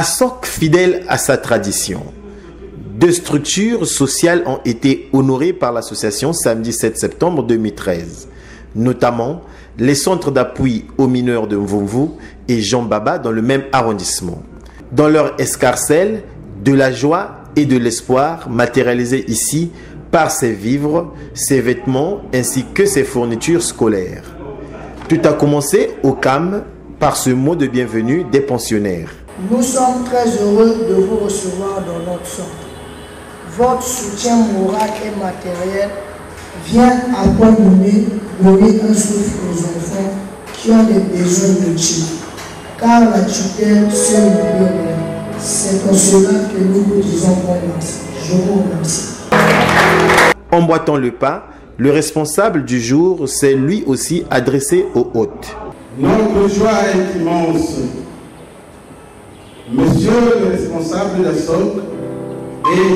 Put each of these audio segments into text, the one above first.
Assok, fidèle à sa tradition, 2 structures sociales ont été honorées par l'association samedi 7 septembre 2013, notamment les centres d'appui aux mineurs de Mvumvu et Jean Baba dans le même arrondissement. Dans leur escarcelle, de la joie et de l'espoir matérialisés ici par ses vivres, ses vêtements ainsi que ses fournitures scolaires. Tout a commencé au CAM par ce mot de bienvenue des pensionnaires. Nous sommes très heureux de vous recevoir dans notre centre. Votre soutien moral et matériel vient à point donné donner un souffle aux enfants qui ont des besoins multiples. Car la tutelle, c'est le bien. C'est pour cela que nous vous disons bon merci. Je vous remercie. Emboîtant le pas, le responsable du jour s'est lui aussi adressé aux hôtes. Notre joie est immense. Monsieur le responsable d'Assok et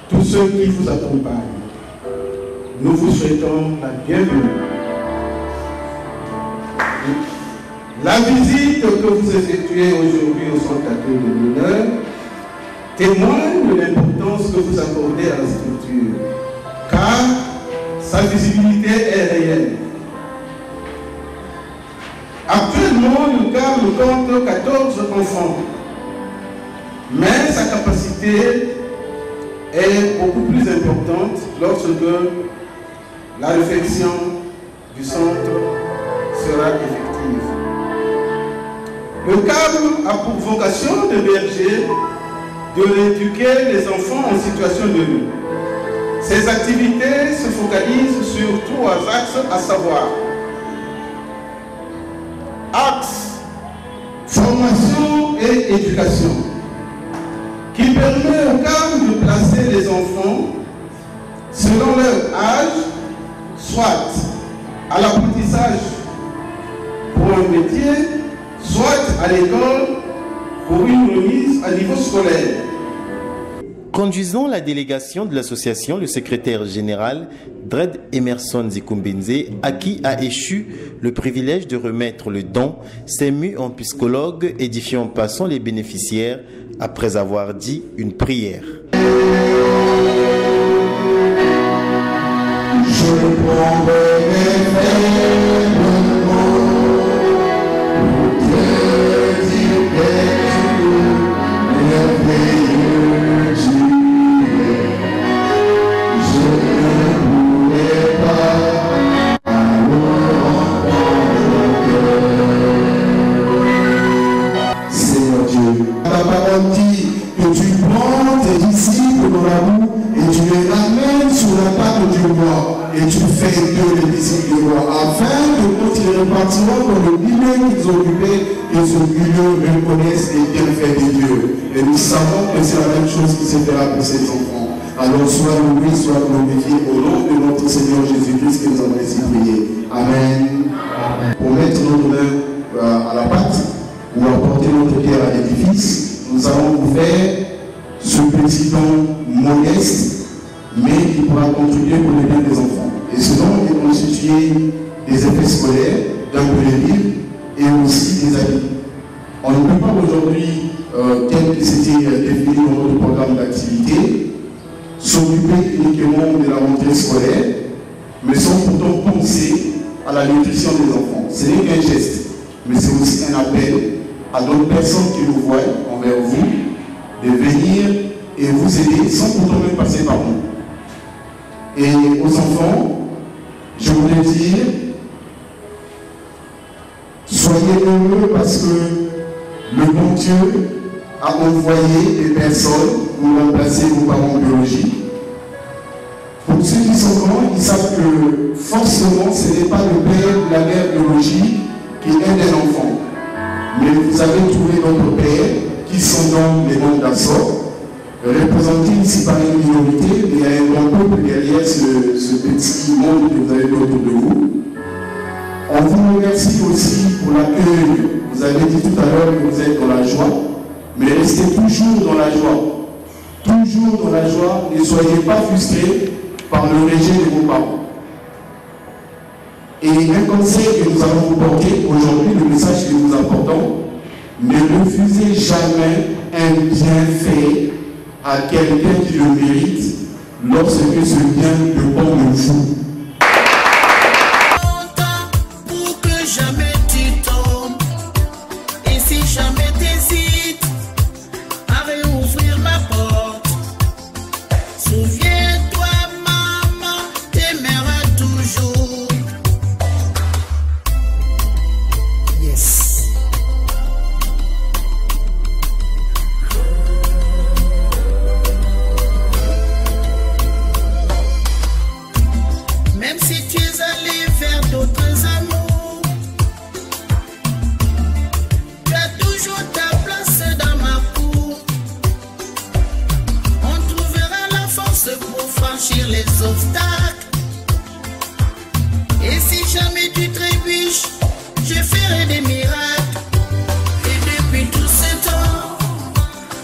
tous ceux qui vous accompagnent, nous vous souhaitons la bienvenue. La visite que vous effectuez aujourd'hui au centre d'accueil de mineurs témoigne de l'importance que vous accordez à la structure, car sa visibilité est réelle. Actuellement, le CAM compte 14 enfants, mais sa capacité est beaucoup plus importante lorsque la réflexion du centre sera effective. Le CAM a pour vocation d'héberger, de rééduquer les enfants en situation de rue. Ces activités se focalisent sur 3 axes, à savoir axe, formation et éducation, qui permet au CAM de placer les enfants selon leur âge, soit à l'apprentissage pour un métier, soit à l'école pour une remise à niveau scolaire. Conduisant la délégation de l'association, le secrétaire général Dred Emerson Zikumbinze, à qui a échu le privilège de remettre le don, s'est mu en psychologue, édifiant en passant les bénéficiaires après avoir dit une prière. Et tu fais d'eux les disciples de moi, afin que quand ils repartiront dans le milieu qu'ils occupaient, que ce milieu reconnaisse les bienfaits de Dieu. Et nous savons que c'est la même chose qui se fera pour ces enfants. Alors soit loué, soit glorifié au nom de notre Seigneur Jésus-Christ que nous avons ainsi prié. Amen. Amen. Pour mettre notre main à la pâte, ou apporter notre pierre à l'édifice, nous allons vous faire ce petit don modeste, mais qui pourra contribuer pour le bien des enfants. Et ce don est constitué des effets scolaires, d'un peu de livres et aussi des habits. On ne peut pas aujourd'hui, tel que c'était défini dans notre programme d'activité, s'occuper uniquement de la rentrée scolaire, mais sans pourtant penser à la nutrition des enfants. Ce n'est qu'un geste, mais c'est aussi un appel à d'autres personnes qui nous voient envers vous, de venir et vous aider sans pourtant même passer par nous. Et aux enfants, je voulais dire, soyez heureux parce que le bon Dieu a envoyé des personnes pour remplacer vos parents biologiques. Pour ceux qui sont grands, ils savent que forcément ce n'est pas le père ou la mère biologique qui aide un enfant. Mais vous avez trouvé d'autres pères qui sont dans les mondes d'Assok, représenté ici par une minorité, mais il y a un grand peuple derrière ce petit monde que vous avez autour de vous. On vous remercie aussi pour l'accueil. Vous avez dit tout à l'heure que vous êtes dans la joie, mais restez toujours dans la joie. Toujours dans la joie, ne soyez pas frustrés par le rejet de vos parents. Et un conseil que nous allons vous porter aujourd'hui, le message que nous apportons, Ne refusez jamais un bienfait à quelqu'un qui le mérite lorsque ce bien dépend de vous. Pour que jamais tu tombes, et si jamais t'hésites à réouvrir ma porte, souviens-toi, maman t'aimera toujours. Yes. Même si tu es allé vers d'autres amours, tu as toujours ta place dans ma cour. On trouvera la force pour franchir les obstacles. Et si jamais tu trébuches, je ferai des miracles. Et depuis tout ce temps,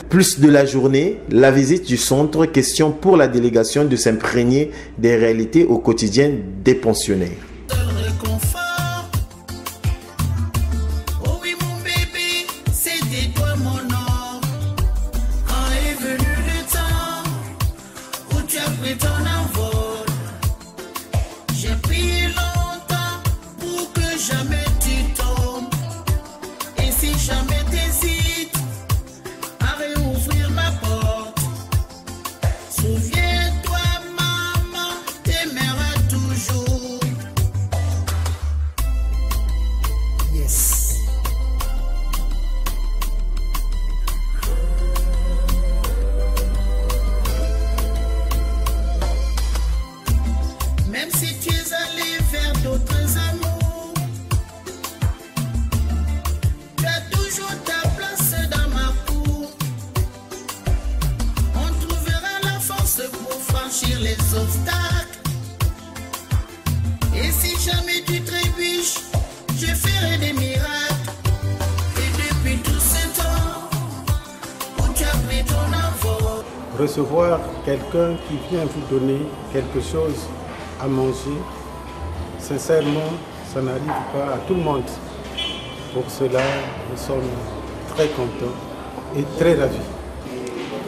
Plus de la journée, la visite du centre, question pour la délégation de s'imprégner des réalités au quotidien des pensionnaires. seul réconfort. Oh oui mon bébé, c'était toi mon or. Quand est venu le temps où tu as pris ton envol, j'ai prié longtemps pour que jamais tu tombes. Et si jamais t'hésites à réouvrir ma porte, souviens-toi, maman t'aimera toujours. Yes. Même si tu es allé vers d'autres amours, tu as toujours ta place dans ma cour. On trouvera la force pour franchir les obstacles. Et si jamais tu trébuches, je ferai des miracles. Et depuis tout ce temps où tu as pris ton envol, Recevoir quelqu'un qui vient vous donner quelque chose à manger, sincèrement, ça n'arrive pas à tout le monde. Pour cela, nous sommes très contents et très ravis.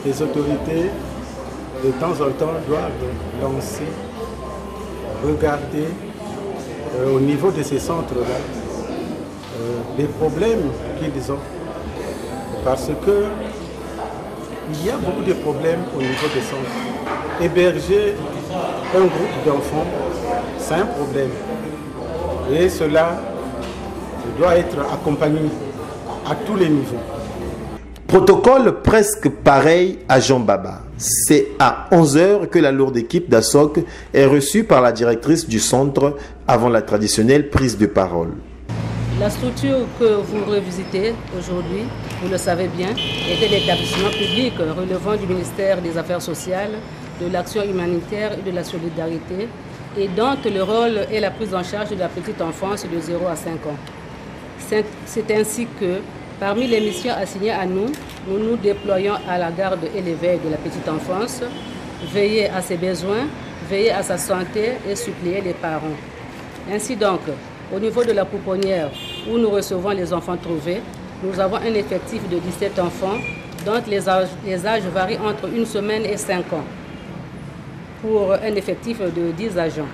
Les autorités, de temps en temps, doivent lancer, regarder au niveau de ces centres-là les problèmes qu'ils ont. Parce que il y a beaucoup de problèmes au niveau des centres. Héberger un groupe d'enfants, c'est un problème. Et cela doit être accompagné à tous les niveaux. Protocole presque pareil à Jean Baba. C'est à 11 h que la lourde équipe d'ASOC est reçue par la directrice du centre avant la traditionnelle prise de parole. La structure que vous revisitez aujourd'hui, vous le savez bien, est un établissement public relevant du ministère des Affaires sociales, de l'action humanitaire et de la solidarité, et dont le rôle est la prise en charge de la petite enfance de 0 à 5 ans. C'est ainsi que, parmi les missions assignées à nous, nous nous déployons à la garde et l'éveil de la petite enfance, veiller à ses besoins, veiller à sa santé et suppléer les parents. Ainsi donc, au niveau de la pouponnière où nous recevons les enfants trouvés, nous avons un effectif de 17 enfants dont les âges varient entre 1 semaine et 5 ans pour un effectif de 10 agents.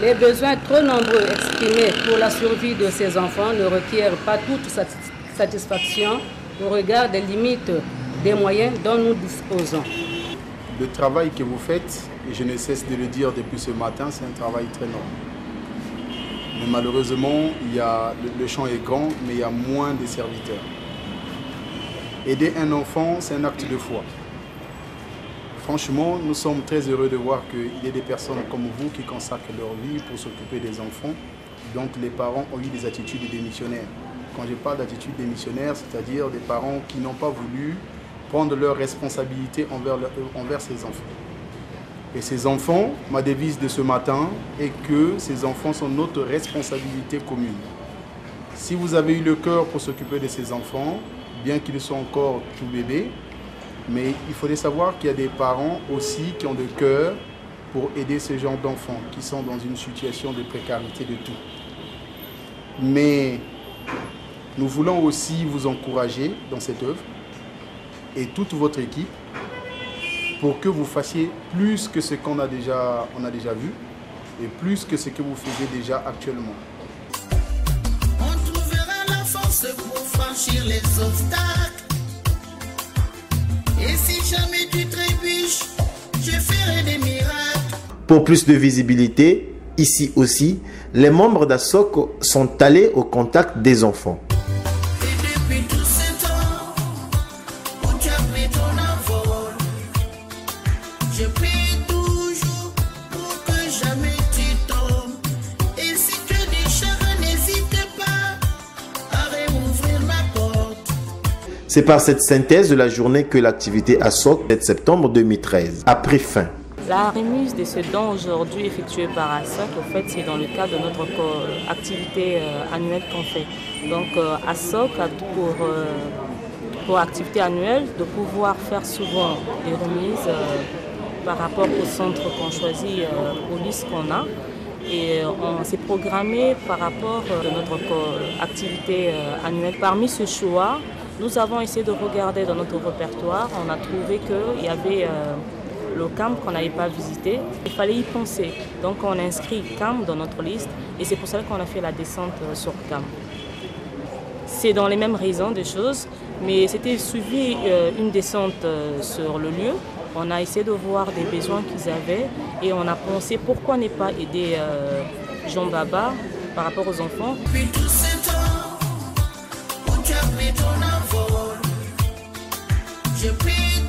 Les besoins trop nombreux exprimés pour la survie de ces enfants ne requièrent pas toute satisfaction au regard des limites des moyens dont nous disposons. Le travail que vous faites, et je ne cesse de le dire depuis ce matin, c'est un travail très noble. Mais malheureusement, le champ est grand, mais il y a moins de serviteurs. Aider un enfant, c'est un acte de foi. Franchement, nous sommes très heureux de voir qu'il y a des personnes comme vous qui consacrent leur vie pour s'occuper des enfants, dont les parents ont eu des attitudes démissionnaires. Quand je parle d'attitudes démissionnaires, c'est-à-dire des parents qui n'ont pas voulu prendre leurs responsabilités envers ces enfants. Et ces enfants, ma devise de ce matin est que ces enfants sont notre responsabilité commune. Si vous avez eu le cœur pour s'occuper de ces enfants, bien qu'ils soient encore tout bébés, mais il faudrait savoir qu'il y a des parents aussi qui ont le cœur pour aider ce genre d'enfants qui sont dans une situation de précarité de tout. Mais Nous voulons aussi vous encourager dans cette œuvre et toute votre équipe pour que vous fassiez plus que ce qu'on a déjà vu et plus que ce que vous faisiez déjà actuellement. On trouvera la force pour franchir les obstacles. Et si jamais tu trébuches, je ferai des miracles. Pour plus de visibilité, ici aussi, les membres d'ASSOC sont allés au contact des enfants. Et depuis tout ce temps où tu as pris ton envol, je prie toujours pour que jamais tu tombes. Et si tu as des chagrins, n'hésite pas à réouvrir ma porte. C'est par cette synthèse de la journée que l'activité ASSOC, 7 septembre 2013, a pris fin. La remise de ce don aujourd'hui effectué par ASSOC, en fait, c'est dans le cadre de notre activité annuelle qu'on fait. Donc ASSOC a pour activité annuelle de pouvoir faire souvent des remises par rapport au centre qu'on choisit, aux listes qu'on a. Et on s'est programmé par rapport à notre activité annuelle. Parmi ce choix, nous avons essayé de regarder dans notre répertoire. On a trouvé qu'il y avait le camp qu'on n'avait pas visité. Il fallait y penser. Donc on a inscrit camp dans notre liste et c'est pour ça qu'on a fait la descente sur camp. C'est dans les mêmes raisons des choses, mais c'était suivi une descente sur le lieu. On a essayé de voir des besoins qu'ils avaient et on a pensé pourquoi ne pas aider Jean Baba par rapport aux enfants. Depuis tout ce temps où tu as pris ton envol, je prie